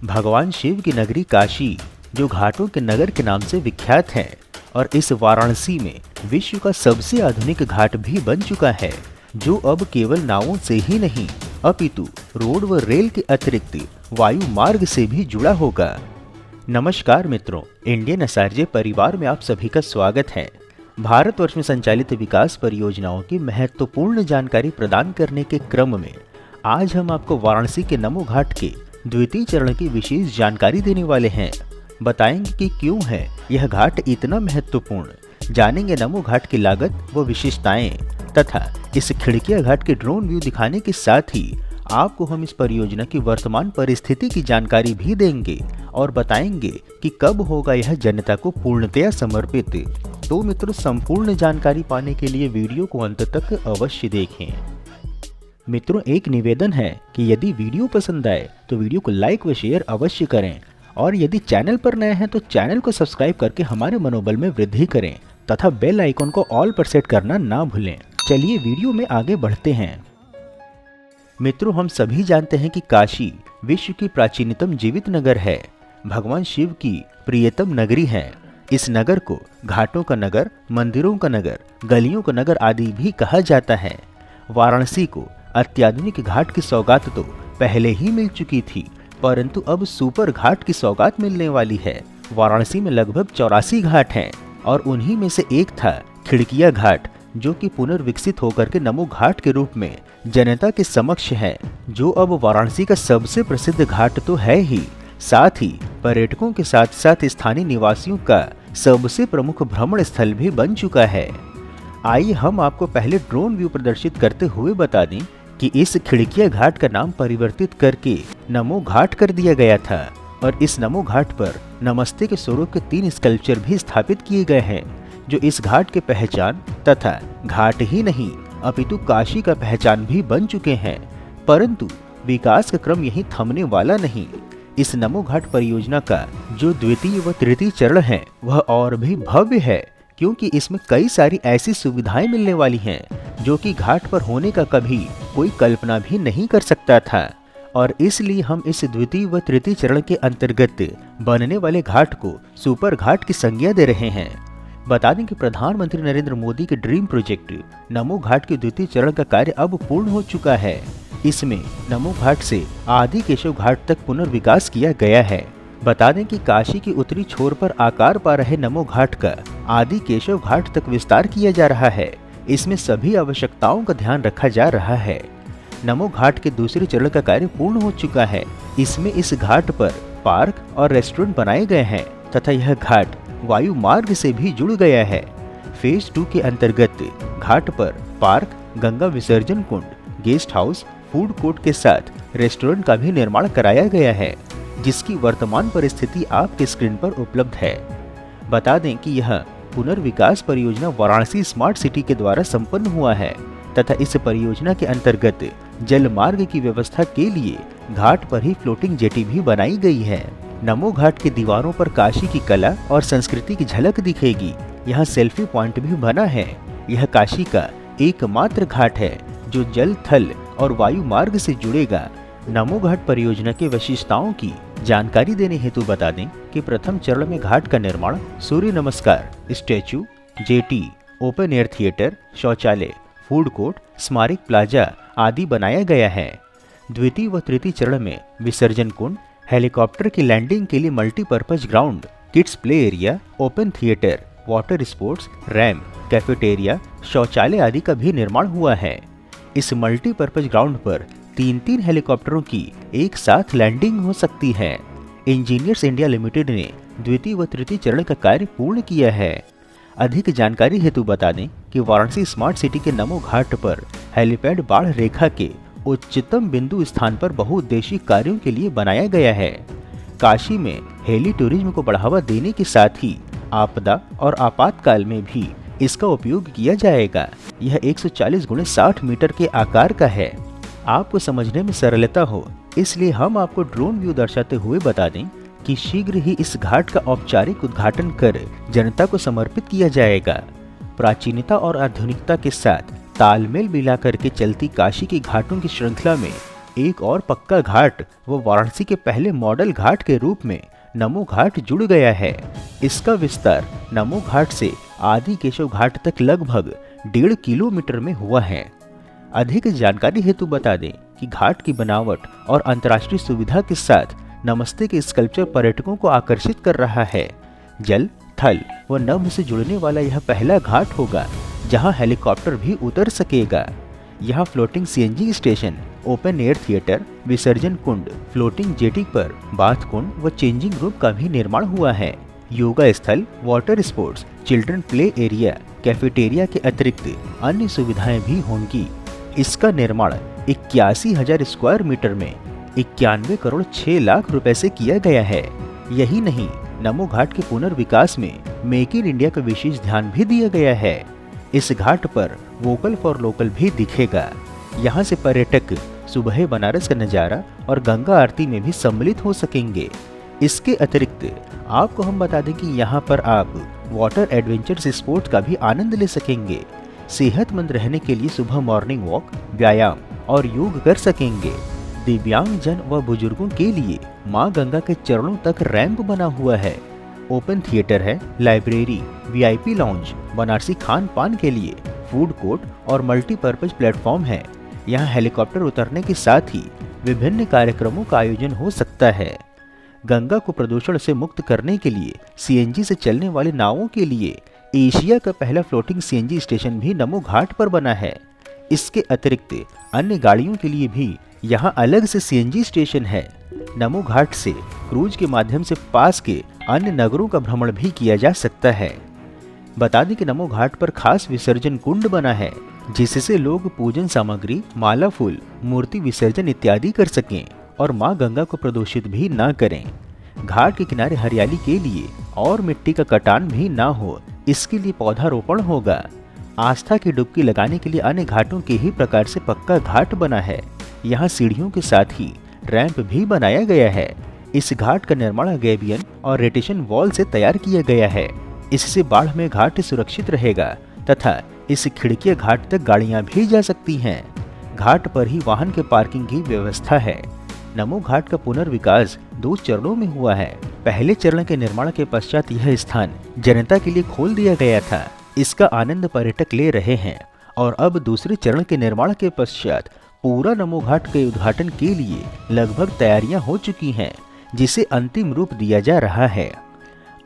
भगवान शिव की नगरी काशी, जो घाटों के नगर के नाम से विख्यात है, और इस वाराणसी में विश्व का सबसे आधुनिक घाट भी बन चुका है, जो अब केवल नावों से ही नहीं अपितु रोड व रेल के अतिरिक्त वायु मार्ग से भी जुड़ा होगा। नमस्कार मित्रों, इंडियन एसआरजे परिवार में आप सभी का स्वागत है। भारतवर्ष में संचालित विकास परियोजनाओं की महत्वपूर्ण जानकारी प्रदान करने के क्रम में आज हम आपको वाराणसी के नमो घाट के द्वितीय चरण की विशेष जानकारी देने वाले हैं। बताएंगे कि क्यों है यह घाट इतना महत्वपूर्ण, जानेंगे नमो घाट की लागत व विशेषताएं तथा इस खिड़किया घाट के ड्रोन व्यू दिखाने के साथ ही आपको हम इस परियोजना की वर्तमान परिस्थिति की जानकारी भी देंगे और बताएंगे कि कब होगा यह जनता को पूर्णतया समर्पित। तो मित्रों, संपूर्ण जानकारी पाने के लिए वीडियो को अंत तक अवश्य देखें। मित्रों, एक निवेदन है कि यदि वीडियो पसंद आए तो वीडियो को लाइक व शेयर अवश्य करें और यदि चैनल पर नए हैं तो चैनल को सब्सक्राइब करके हमारे मनोबल में वृद्धि करें तथा बेल आइकन को ऑल पर सेट करना ना भूलें। चलिए वीडियो में आगे बढ़ते हैं। मित्रों, हम सभी जानते हैं कि काशी विश्व की प्राचीनतम जीवित नगर है, भगवान शिव की प्रियतम नगरी है। इस नगर को घाटों का नगर, मंदिरों का नगर, गलियों का नगर आदि भी कहा जाता है। वाराणसी को अत्याधुनिक घाट की सौगात तो पहले ही मिल चुकी थी, परंतु अब सुपर घाट की सौगात मिलने वाली है। वाराणसी में लगभग 84 घाट हैं और उन्हीं में से एक था खिड़किया घाट, जो कि पुनर्विकसित होकर के नमो घाट के रूप में जनता के समक्ष है, जो अब वाराणसी का सबसे प्रसिद्ध घाट तो है ही, साथ ही पर्यटकों के साथ साथ स्थानीय निवासियों का सबसे प्रमुख भ्रमण स्थल भी बन चुका है। आइए हम आपको पहले ड्रोन व्यू प्रदर्शित करते हुए बता दें कि इस खिड़किया घाट का नाम परिवर्तित करके नमो घाट कर दिया गया था और इस नमो घाट पर नमस्ते के स्वरूप के 3 स्कल्पचर भी स्थापित किए गए हैं, जो इस घाट के पहचान तथा घाट ही नहीं अपितु काशी का पहचान भी बन चुके हैं। परंतु विकास का क्रम यहीं थमने वाला नहीं। इस नमो घाट परियोजना का जो द्वितीय व तृतीय चरण है वह और भी भव्य है, क्योंकि इसमें कई सारी ऐसी सुविधाएं मिलने वाली हैं जो कि घाट पर होने का कभी कोई कल्पना भी नहीं कर सकता था। और इसलिए हम इस द्वितीय व तृतीय चरण के अंतर्गत बनने वाले घाट को सुपर घाट की संज्ञा दे रहे हैं। बता दें कि प्रधानमंत्री नरेंद्र मोदी के ड्रीम प्रोजेक्ट नमो घाट के द्वितीय चरण का कार्य अब पूर्ण हो चुका है। इसमें नमो घाट से आदि केशव घाट तक पुनर्विकास किया गया है। बता दें कि काशी की उत्तरी छोर पर आकार पा रहे नमो घाट का आदि केशव घाट तक विस्तार किया जा रहा है। इसमें सभी आवश्यकताओं का ध्यान रखा जा रहा है। नमो घाट के दूसरे चरण का कार्य पूर्ण हो चुका है। इसमें इस घाट पर पार्क और रेस्टोरेंट बनाए गए हैं तथा यह घाट वायु मार्ग से भी जुड़ गया है। फेज 2 के अंतर्गत घाट पर पार्क, गंगा विसर्जन कुंड, गेस्ट हाउस, फूड कोर्ट के साथ रेस्टोरेंट का भी निर्माण कराया गया है, जिसकी वर्तमान परिस्थिति आपके स्क्रीन पर उपलब्ध है। बता दें कि यह पुनर्विकास परियोजना वाराणसी स्मार्ट सिटी के द्वारा संपन्न हुआ है तथा इस परियोजना के अंतर्गत जल मार्ग की व्यवस्था के लिए घाट पर ही फ्लोटिंग जेटी भी बनाई गई है। नमो घाट की दीवारों पर काशी की कला और संस्कृति की झलक दिखेगी। यहाँ सेल्फी पॉइंट भी बना है। यह काशी का एकमात्र घाट है जो जल, थल और वायु मार्ग से जुड़ेगा। नमो घाट परियोजना की विशेषताओं की जानकारी देने हेतु बता दें कि प्रथम चरण में घाट का निर्माण सूर्य नमस्कार, statue, jetty, open air theatre, शौचालय, फूड कोर्ट, स्मारक प्लाजा आदि बनाया गया है। द्वितीय व तृतीय चरण में विसर्जन कुंड, हेलीकॉप्टर की लैंडिंग के लिए multipurpose ground, kids play area, open theatre, water sports, ramp, cafeteria, शौचालय आदि का भी निर्माण हुआ है। इस मल्टीपर्पज ग्राउंड पर 3 हेलीकॉप्टरों की एक साथ लैंडिंग हो सकती है। इंजीनियर्स इंडिया लिमिटेड ने द्वितीय व तृतीय चरण का कार्य पूर्ण किया है। अधिक जानकारी हेतु बता दें कि वाराणसी स्मार्ट सिटी के नमो घाट पर हेलीपैड बाढ़ रेखा के उच्चतम बिंदु स्थान पर बहुउद्देशीय कार्यों के लिए बनाया गया है। काशी में हेली टूरिज्म को बढ़ावा देने के साथ ही आपदा और आपातकाल में भी इसका उपयोग किया जाएगा। यह 140 × 60 मीटर के आकार का है। आपको समझने में सरलता हो इसलिए हम आपको ड्रोन व्यू दर्शाते हुए बता दें कि शीघ्र ही इस घाट का औपचारिक उद्घाटन कर जनता को समर्पित किया जाएगा। प्राचीनता और आधुनिकता के साथ तालमेल मिला करके चलती काशी की घाटों की श्रृंखला में एक और पक्का घाट वो वाराणसी के पहले मॉडल घाट के रूप में नमो घाट जुड़ गया है। इसका विस्तार नमो घाट से आदि केशव घाट तक लगभग 1.5 किलोमीटर में हुआ है। अधिक जानकारी हेतु बता दें कि घाट की बनावट और अंतर्राष्ट्रीय सुविधा के साथ नमस्ते के स्कल्पचर पर्यटकों को आकर्षित कर रहा है। जल, थल व नभ से जुड़ने वाला यह पहला घाट होगा जहां हेलीकॉप्टर भी उतर सकेगा। यहाँ floating CNG station, open air theatre, विसर्जन कुंड, फ्लोटिंग जेटी पर बाथ कुंड व चेंजिंग रूम का भी निर्माण हुआ है। योगा स्थल, water sports, children play area, cafeteria के अतिरिक्त अन्य सुविधाएं भी होंगी। इसका निर्माण 81,000 स्क्वायर मीटर में 91 करोड़ 6 लाख रुपए से किया गया है। यही नहीं, नमो घाट के पुनर्विकास में मेक इन इंडिया का विशेष ध्यान भी दिया गया है। इस घाट पर वोकल फॉर लोकल भी दिखेगा। यहाँ से पर्यटक सुबह बनारस का नज़ारा और गंगा आरती में भी सम्मिलित हो सकेंगे। इसके अतिरिक्त आपको हम बता दें कि यहाँ पर आप वाटर एडवेंचर्स स्पोर्ट्स का भी आनंद ले सकेंगे। सेहतमंद रहने के लिए सुबह मॉर्निंग वॉक, व्यायाम और योग कर सकेंगे। दिव्यांग जन व बुजुर्गों के लिए माँ गंगा के चरणों तक रैंप बना हुआ है। ओपन थिएटर है, library, VIP lounge, Banarasi Khan पान के लिए फूड कोर्ट और मल्टीपर्पज प्लेटफॉर्म है। यहाँ हेलीकॉप्टर उतरने के साथ ही विभिन्न कार्यक्रमों का आयोजन हो सकता है। गंगा को प्रदूषण से मुक्त करने के लिए सीएनजी से चलने वाली नावों के लिए एशिया का पहला फ्लोटिंग सीएनजी स्टेशन भी नमो घाट पर बना है। इसके अतिरिक्त अन्य गाड़ियों के लिए भी यहाँ अलग से सीएनजी स्टेशन है। नमो घाट से क्रूज के माध्यम से पास के अन्य नगरों का भ्रमण भी किया जा सकता है। बता दें कि नमो घाट पर खास विसर्जन कुंड बना है जिससे लोग पूजन सामग्री, माला फूल, मूर्ति विसर्जन इत्यादि कर सकें और मां गंगा को प्रदूषित भी ना करें। घाट के किनारे हरियाली के लिए और मिट्टी का कटान भी ना हो, इसके लिए पौधारोपण होगा। आस्था की डुबकी लगाने के लिए अन्य घाटों के ही प्रकार से पक्का घाट बना है। यहाँ सीढ़ियों के साथ ही रैंप भी बनाया गया है। इस घाट का निर्माण गैबियन और रेटेशन वॉल से तैयार किया गया है। इससे बाढ़ में घाट सुरक्षित रहेगा तथा इस खिड़की घाट तक गाड़ियां भी जा सकती हैं। घाट पर ही वाहन के पार्किंग की व्यवस्था है। नमो घाट का पुनर्विकास 2 चरणों में हुआ है। पहले चरण के निर्माण के पश्चात यह स्थान जनता के लिए खोल दिया गया था। इसका आनंद पर्यटक ले रहे हैं और अब दूसरे चरण के निर्माण के पश्चात पूरा नमो घाट के उद्घाटन के लिए लगभग तैयारियां हो चुकी हैं, जिसे अंतिम रूप दिया जा रहा है।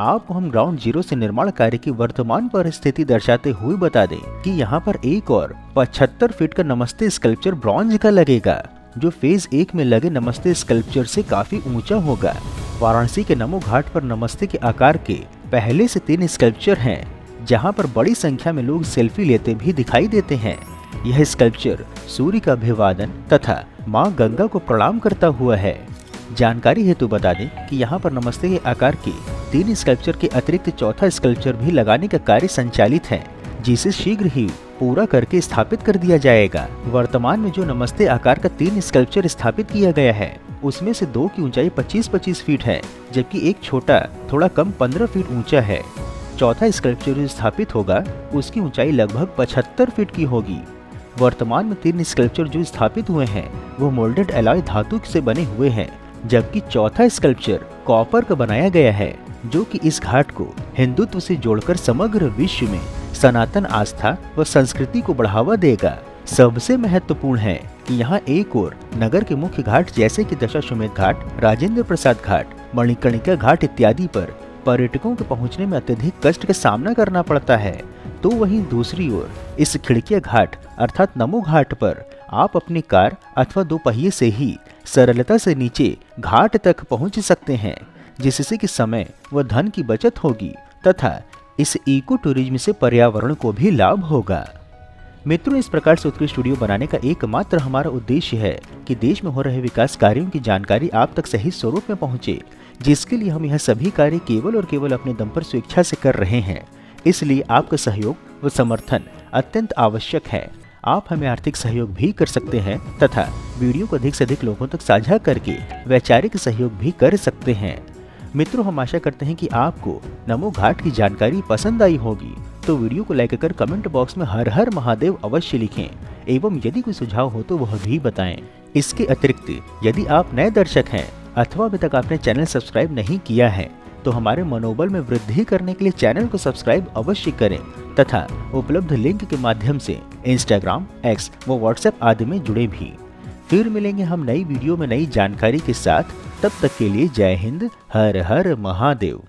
आपको हम ग्राउंड जीरो से निर्माण कार्य की वर्तमान परिस्थिति दर्शाते हुए बता दें कि यहाँ पर एक और 75 फीट का नमस्ते स्कल्पचर ब्रॉन्ज का लगेगा, जो फेज 1 में लगे नमस्ते स्कल्पचर से काफी ऊंचा होगा। वाराणसी के नमो घाट पर नमस्ते के आकार के पहले से 3 स्कल्पचर हैं, जहाँ पर बड़ी संख्या में लोग सेल्फी लेते भी दिखाई देते हैं। यह स्कल्पचर सूर्य का अभिवादन तथा माँ गंगा को प्रणाम करता हुआ है। जानकारी हेतु बता दें कि यहाँ पर नमस्ते के आकार के 3 स्कल्पचर के अतिरिक्त चौथा स्कल्पचर भी लगाने का कार्य संचालित है, जिसे शीघ्र ही पूरा करके स्थापित कर दिया जाएगा। वर्तमान में जो नमस्ते आकार का 3 स्कल्पचर स्थापित किया गया है, उसमें से 2 की ऊंचाई 25-25 फीट है, जबकि एक छोटा थोड़ा कम 15 फीट ऊंचा है। चौथा स्कल्पचर जो स्थापित होगा उसकी ऊंचाई लगभग 75 फीट की होगी। वर्तमान में 3 स्कल्पचर जो स्थापित हुए हैं वो मोल्डेड एलॉय धातु से बने हुए हैं, जबकि चौथा स्कल्पचर कॉपर का बनाया गया है, जो कि इस घाट को हिंदुत्व से जोड़कर समग्र विश्व में सनातन आस्था व संस्कृति को बढ़ावा देगा। सबसे महत्वपूर्ण है कि यहाँ एक और नगर के मुख्य घाट जैसे कि दशाश्वमेध घाट, राजेंद्र प्रसाद घाट, मणिकर्णिका घाट इत्यादि पर पर्यटकों के पहुँचने में अत्यधिक कष्ट का सामना करना पड़ता है, तो वहीं दूसरी ओर इस खिड़किया घाट अर्थात नमो घाट पर आप अपनी कार अथवा 2 पहिए से ही सरलता से नीचे घाट तक पहुंच सकते हैं, जिससे कि समय व धन की बचत होगी तथा इस इको टूरिज्म से पर्यावरण को भी लाभ होगा। मित्रों, इस प्रकार से उत्कृष्ट वीडियो बनाने का एकमात्र हमारा उद्देश्य है कि देश में हो रहे विकास कार्यों की जानकारी आप तक सही स्वरूप में पहुंचे, जिसके लिए हम यह सभी कार्य केवल और केवल अपने दम पर स्वेच्छा से कर रहे हैं। इसलिए आपका सहयोग व समर्थन अत्यंत आवश्यक है। आप हमें आर्थिक सहयोग भी कर सकते हैं तथा वीडियो को अधिक से अधिक लोगों तक साझा करके वैचारिक सहयोग भी कर सकते हैं। मित्रों, हम आशा करते हैं कि आपको नमो घाट की जानकारी पसंद आई होगी, तो वीडियो को लाइक कर कमेंट बॉक्स में हर हर महादेव अवश्य लिखें एवं यदि कोई सुझाव हो तो वह भी बताएं। इसके अतिरिक्त यदि आप नए दर्शक हैं अथवा अभी तक आपने चैनल सब्सक्राइब नहीं किया है तो हमारे मनोबल में वृद्धि करने के लिए चैनल को सब्सक्राइब अवश्य करें तथा उपलब्ध लिंक के माध्यम से इंस्टाग्राम, एक्स व व्हाट्सएप आदि में जुड़े भी। फिर मिलेंगे हम नई वीडियो में नई जानकारी के साथ। तब तक के लिए जय हिंद, हर हर महादेव।